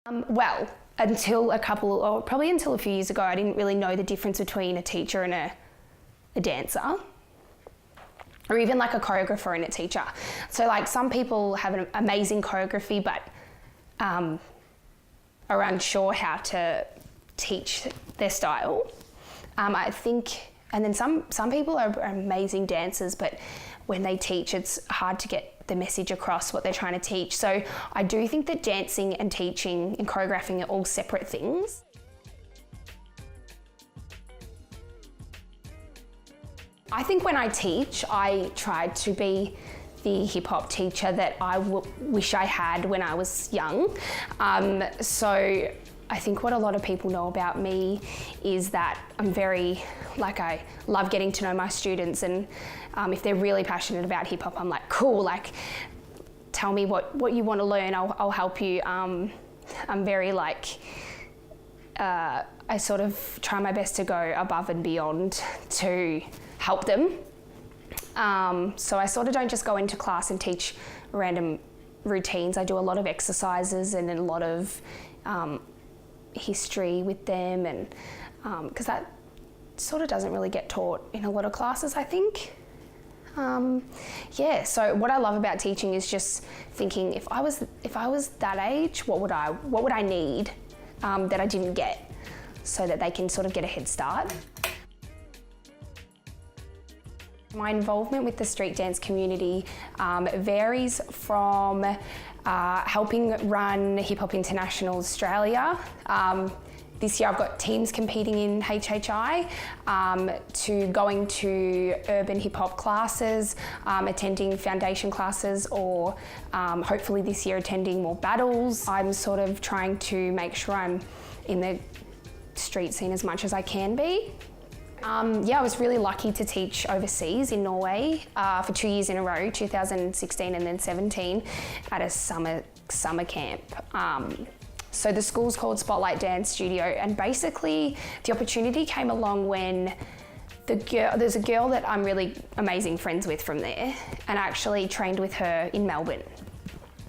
Well, until a few years ago, I didn't really know the difference between a teacher and a dancer, or even like a choreographer and a teacher. So like some people have an amazing choreography, but are unsure how to teach their style. I think, and then some people are amazing dancers, but when they teach, it's hard to get the message across what they're trying to teach. So I do think that dancing and teaching and choreographing are all separate things. I think when I teach, I try to be the hip hop teacher that I wish I had when I was young. So I think what a lot of people know about me is that I'm very, I love getting to know my students, and if they're really passionate about hip hop, I'm like, cool, like, tell me what you want to learn, I'll help you. I'm very I sort of try my best to go above and beyond to help them. So I sort of don't just go into class and teach random routines. I do a lot of exercises and a lot of history with them, and because that sort of doesn't really get taught in a lot of classes, I think. Yeah, so what I love about teaching is just thinking, if I was that age, what would I need that I didn't get, so that they can sort of get a head start. My involvement with the street dance community varies from helping run Hip Hop International Australia. This year I've got teams competing in HHI, to going to urban hip hop classes, attending foundation classes, or hopefully this year attending more battles. I'm sort of trying to make sure I'm in the street scene as much as I can be. Yeah, I was really lucky to teach overseas in Norway for 2 years in a row, 2016 and then 17, at a summer camp. So the school's called Spotlight Dance Studio, and basically the opportunity came along when there's a girl that I'm really amazing friends with from there, and I actually trained with her in Melbourne.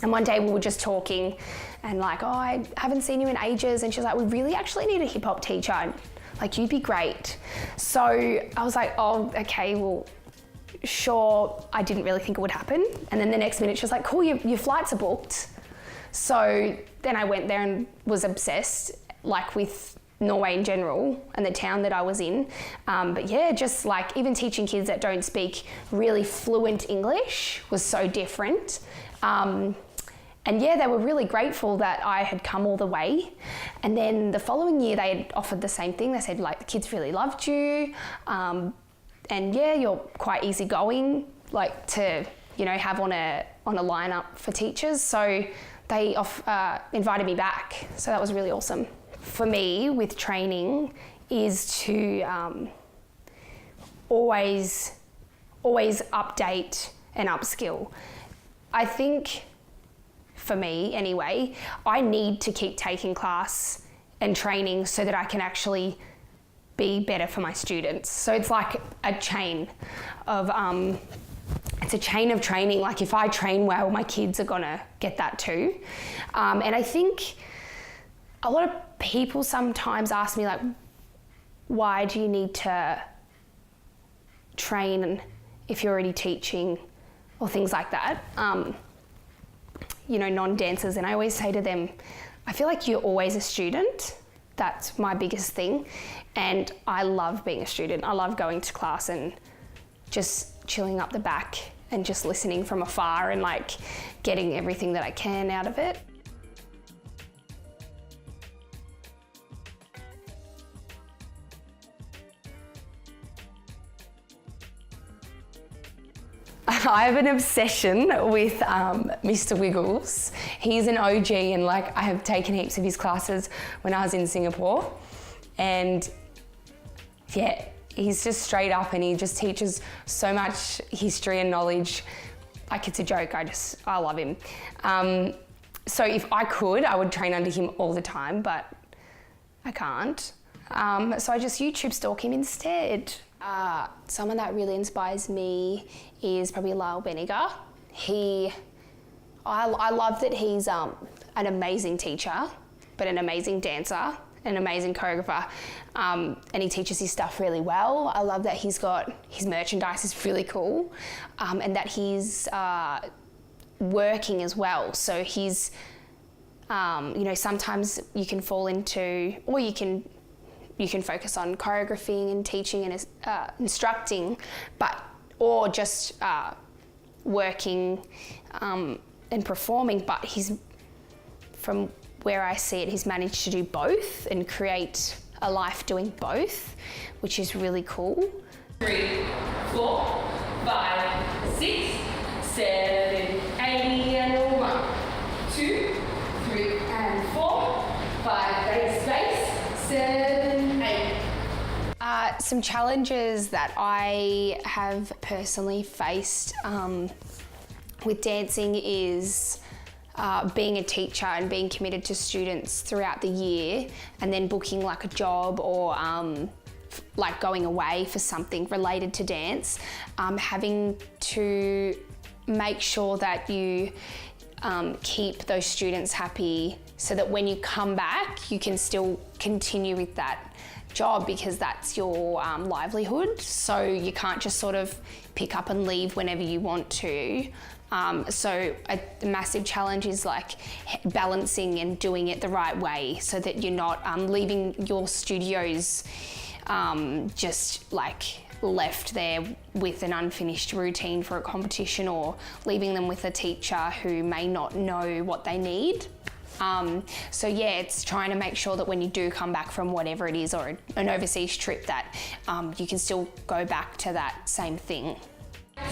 And one day we were just talking and like, oh, I haven't seen you in ages, and she's like, we really actually need a hip hop teacher. Like, you'd be great. So I was like, oh, okay, well, sure. I didn't really think it would happen. And then the next minute she was like, cool, your flights are booked. So then I went there and was obsessed, like, with Norway in general and the town that I was in. But yeah, just like even teaching kids that don't speak really fluent English was so different. And yeah, they were really grateful that I had come all the way. And then the following year they had offered the same thing. They said, like, the kids really loved you. And yeah, you're quite easygoing, like, to, you know, have on a lineup for teachers. So they invited me back. So that was really awesome. For me, with training, is to always update and upskill. I think, for me anyway, I need to keep taking class and training so that I can actually be better for my students. So it's like a chain of, it's a chain of training. Like, if I train well, my kids are gonna get that too. And I think a lot of people sometimes ask me, like, why do you need to train if you're already teaching, or things like that? You know, non-dancers, and I always say to them, I feel like you're always a student. That's my biggest thing. And I love being a student. I love going to class and just chilling up the back and just listening from afar and like getting everything that I can out of it. I have an obsession with Mr. Wiggles. He's an OG, and like, I have taken heaps of his classes when I was in Singapore. And yeah, he's just straight up, and he just teaches so much history and knowledge. Like, it's a joke, I love him. So if I could, I would train under him all the time, but I can't. So I just YouTube stalk him instead. Someone that really inspires me is probably Lyle Benninger. I love that he's an amazing teacher. but an amazing dancer, an amazing choreographer, and he teaches his stuff really well. I love that his merchandise is really cool, and that he's working as well. So he's, sometimes you can fall into, or you can focus on choreographing and teaching and instructing, or just working and performing. But from where I see it, he's managed to do both and create a life doing both, which is really cool. 3, 4, 5, 6, 7, 8, and 1, 2, 3, and 4, 5, space, 7, 8. Some challenges that I have personally faced with dancing is being a teacher and being committed to students throughout the year, and then booking like a job or like going away for something related to dance, having to make sure that you keep those students happy so that when you come back you can still continue with that job, because that's your livelihood. So you can't just sort of pick up and leave whenever you want to. So a massive challenge is like balancing and doing it the right way so that you're not leaving your studios just like left there with an unfinished routine for a competition, or leaving them with a teacher who may not know what they need. So yeah, it's trying to make sure that when you do come back from whatever it is, or an overseas trip, that you can still go back to that same thing.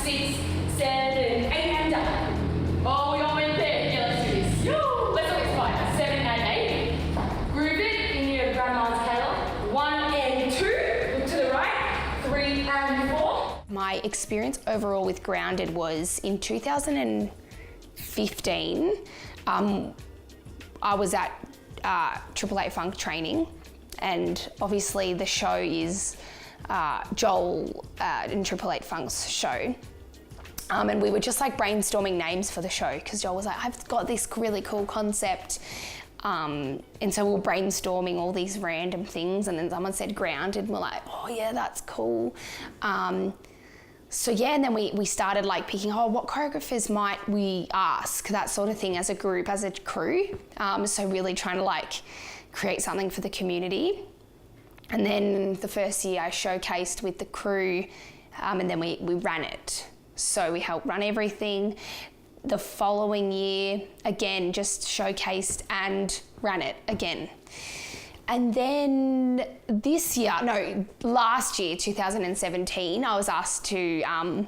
6, 7, 8, and down. Oh, we all went there. Yeah, let's do this. Yo, let's always fight. 7 and 8. Groove it in your grandma's tailor. 1 and 2. Look to the right. 3 and 4. My experience overall with Grounded was in 2015. I was at 888 Funk training, and obviously the show is Joel in 888 Funk's show. And we were just like brainstorming names for the show, because Joel was like, I've got this really cool concept. And so we were brainstorming all these random things, and then someone said Grounded, and we're like, oh yeah, that's cool. So yeah, and then we started like picking, what choreographers might we ask, that sort of thing, as a group, as a crew. So really trying to like create something for the community. And then the first year I showcased with the crew, and then we ran it. So we helped run everything. The following year, again, just showcased and ran it again. And then last year, 2017, I was asked to, I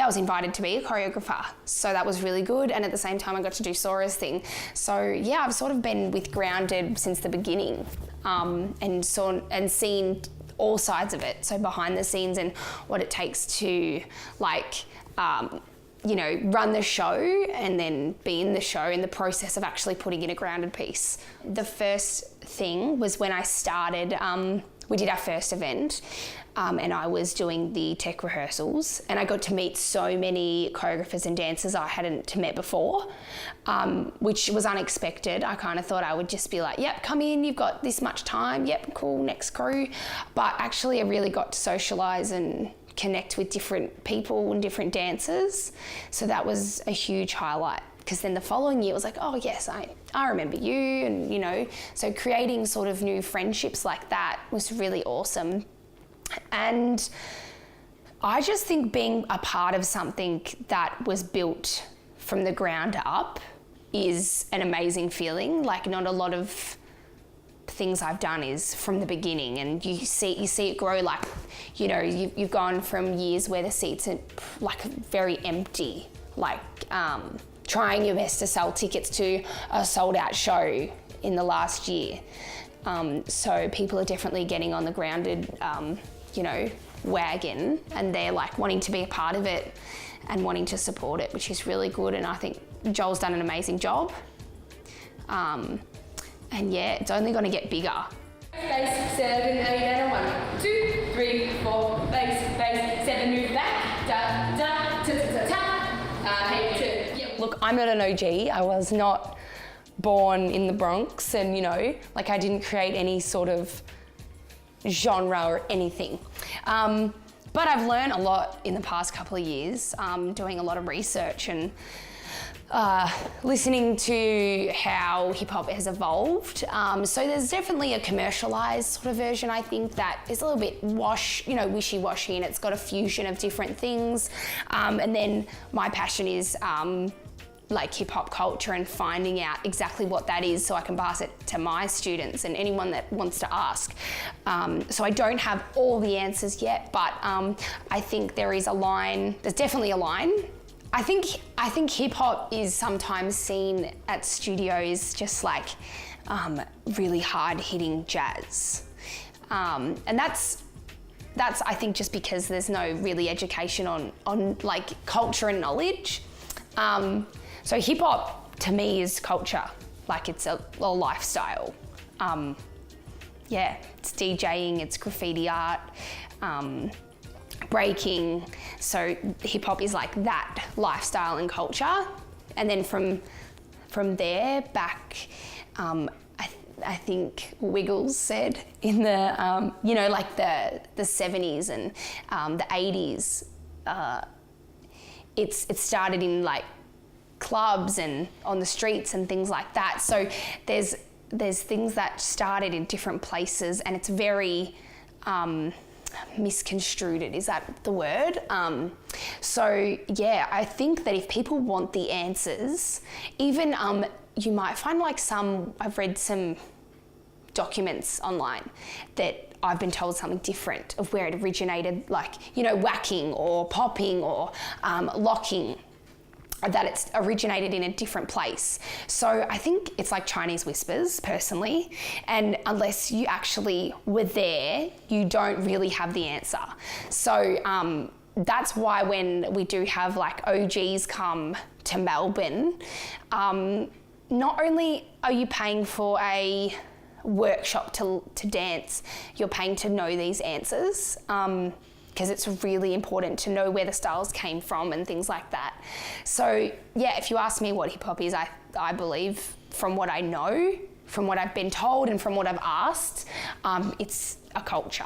was invited to be a choreographer. So that was really good. And at the same time, I got to do Sora's thing. So yeah, I've sort of been with Grounded since the beginning, and seen all sides of it. So behind the scenes and what it takes to like, run the show and then be in the show, in the process of actually putting in a Grounded piece. The first thing was when I started, we did our first event, and I was doing the tech rehearsals, and I got to meet so many choreographers and dancers I hadn't met before, which was unexpected. I kind of thought I would just be like, yep, come in, you've got this much time, yep, cool, next crew. But actually I really got to socialise and connect with different people and different dancers. So that was a huge highlight, because then the following year it was like, oh yes, I remember you, and so creating sort of new friendships like that was really awesome. And I just think being a part of something that was built from the ground up is an amazing feeling. Like, not a lot of things I've done is from the beginning, and you see it grow. Like, you've gone from years where the seats are like very empty, like trying your best to sell tickets to a sold out show in the last year. So people are definitely getting on the Grounded, wagon, and they're like wanting to be a part of it and wanting to support it, which is really good. And I think Joel's done an amazing job. And yeah, it's only going to get bigger. Base, 7, 8, and 1, 2, 3, 4, base, 7, move back, da, da, ta, ta, ta, ta, hey, 2. Look, I'm not an OG. I was not born in the Bronx and, you know, like I didn't create any sort of genre or anything. But I've learned a lot in the past couple of years, doing a lot of research and listening to how hip hop has evolved. So there's definitely a commercialized sort of version, I think, that is a little bit wishy-washy, and it's got a fusion of different things. And then my passion is like hip hop culture and finding out exactly what that is so I can pass it to my students and anyone that wants to ask. So I don't have all the answers yet, but I think there is a line, there's definitely a line. I think hip hop is sometimes seen at studios just like really hard hitting jazz. And that's I think just because there's no really education on like culture and knowledge. So hip hop to me is culture, like it's a lifestyle. Yeah, it's DJing, it's graffiti art, breaking. So hip hop is like that lifestyle and culture. And then from there back, I think Wiggles said in the, you know, like the 70s and the 80s, it started in like clubs and on the streets and things like that. So there's things that started in different places, and it's very misconstrued. Is that the word? So yeah, I think that if people want the answers, even you might find like I've read some documents online that I've been told something different of where it originated, like, you know, whacking or popping or locking, that it's originated in a different place. So I think it's like Chinese whispers, personally, and unless you actually were there, you don't really have the answer. So that's why when we do have like OGs come to Melbourne, not only are you paying for a workshop to dance, you're paying to know these answers, because it's really important to know where the styles came from and things like that. So yeah, if you ask me what hip hop is, I believe from what I know, from what I've been told and from what I've asked, it's a culture.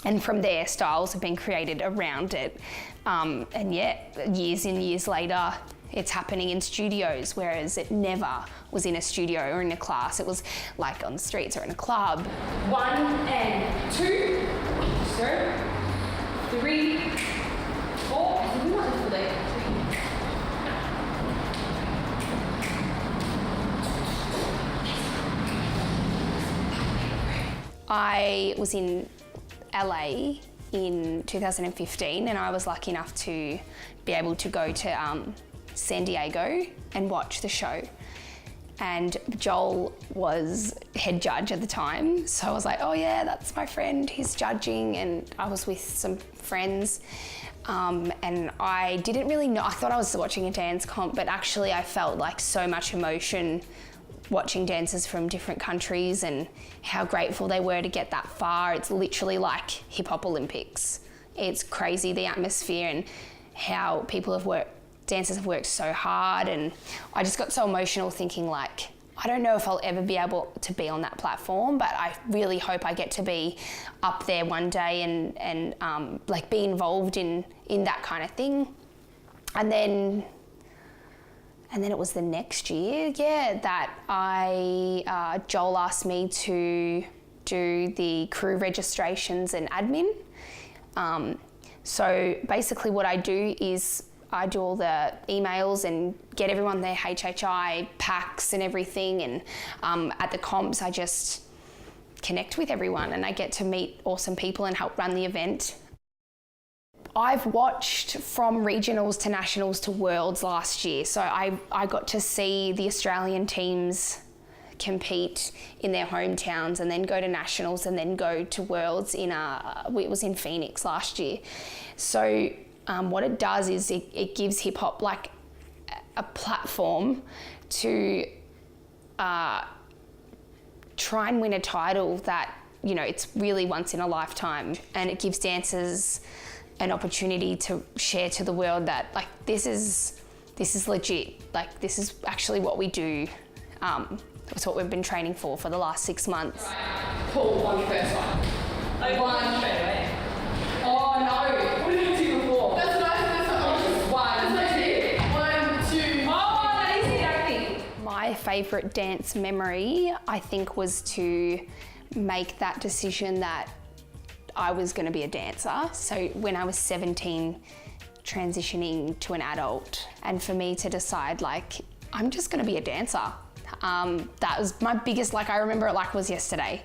And from there, styles have been created around it. And yeah, years and years later, it's happening in studios, whereas it never was in a studio or in a class. It was like on the streets or in a club. 1 and 2, so 3, 4, I was in LA in 2015, and I was lucky enough to be able to go to San Diego and watch the show. And Joel was head judge at the time, so I was like, oh yeah, that's my friend, he's judging. And I was with some friends, and I didn't really know, I thought I was watching a dance comp, but actually I felt like so much emotion watching dancers from different countries and how grateful they were to get that far. It's literally like Hip Hop Olympics. It's crazy, the atmosphere and how dancers have worked so hard, and I just got so emotional thinking like, I don't know if I'll ever be able to be on that platform, but I really hope I get to be up there one day and like be involved in that kind of thing. And then it was the next year, yeah, that Joel asked me to do the crew registrations and admin. So basically what I do is I do all the emails and get everyone their HHI packs and everything, and at the comps I just connect with everyone and I get to meet awesome people and help run the event. I've watched from regionals to nationals to worlds last year, so I got to see the Australian teams compete in their hometowns and then go to nationals and then go to worlds it was in Phoenix last year. So what it does is it gives hip hop like a platform to try and win a title that, you know, it's really once in a lifetime, and it gives dancers an opportunity to share to the world that like this is legit, like this is actually what we do. That's what we've been training for the last 6 months. Right. Pull on the first one. One straight away. Oh no! What did you do before? That's what I said. That's one. That's it. 1, 2. Oh, that is it, I think. My favourite dance memory, I think, was to make that decision that I was going to be a dancer. So when I was 17, transitioning to an adult, and for me to decide, like, I'm just going to be a dancer. That was my biggest, like, I remember it like it was yesterday.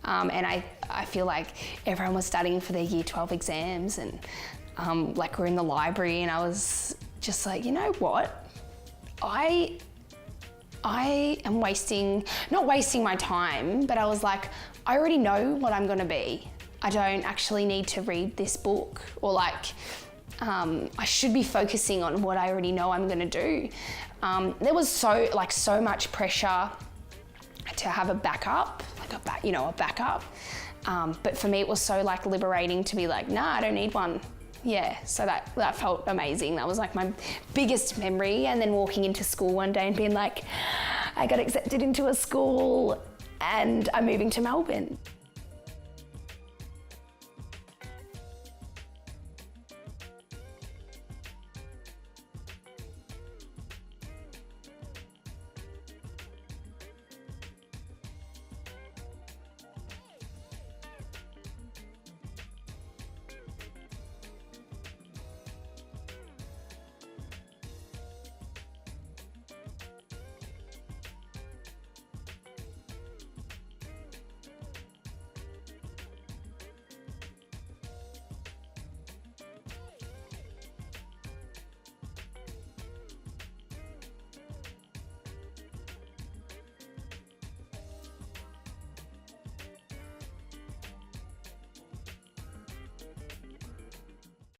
And I feel like everyone was studying for their year 12 exams, and like we're in the library, and I was just like, you know what? I am not wasting my time, but I was like, I already know what I'm going to be. I don't actually need to read this book, or like, I should be focusing on what I already know I'm going to do. There was so much pressure to have a backup, like a backup. But for me, it was so like liberating to be like, nah, I don't need one. Yeah, so that felt amazing. That was like my biggest memory. And then walking into school one day and being like, I got accepted into a school and I'm moving to Melbourne.